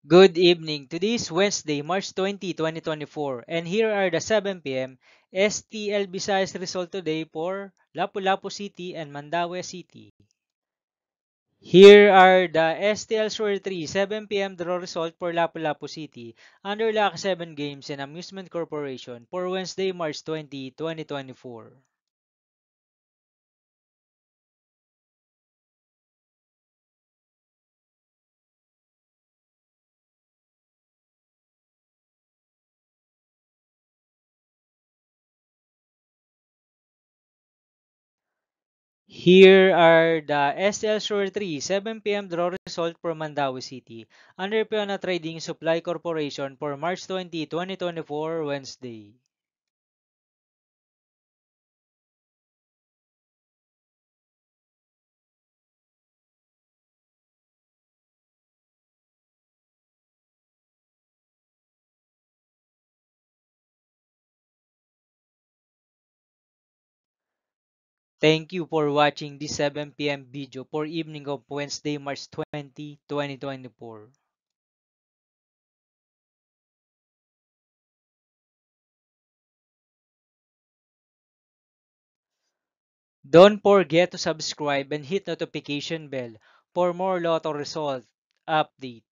Good evening. Today is Wednesday, March 20, 2024, and here are the 7 p.m. STL Visayas result today for Lapu-Lapu City and Mandaue City. Here are the STL Shore 3 7 p.m. draw result for Lapu-Lapu City under Lucky 7 Games and Amusement Corporation for Wednesday, March 20, 2024. Here are the SL Shore 3 7 p.m. draw result for Mandaue City under Piona Trading Supply Corporation for March 20, 2024, Wednesday. Thank you for watching this 7 p.m. video for evening of Wednesday, March 20, 2024. Don't forget to subscribe and hit notification bell for more lotto result update.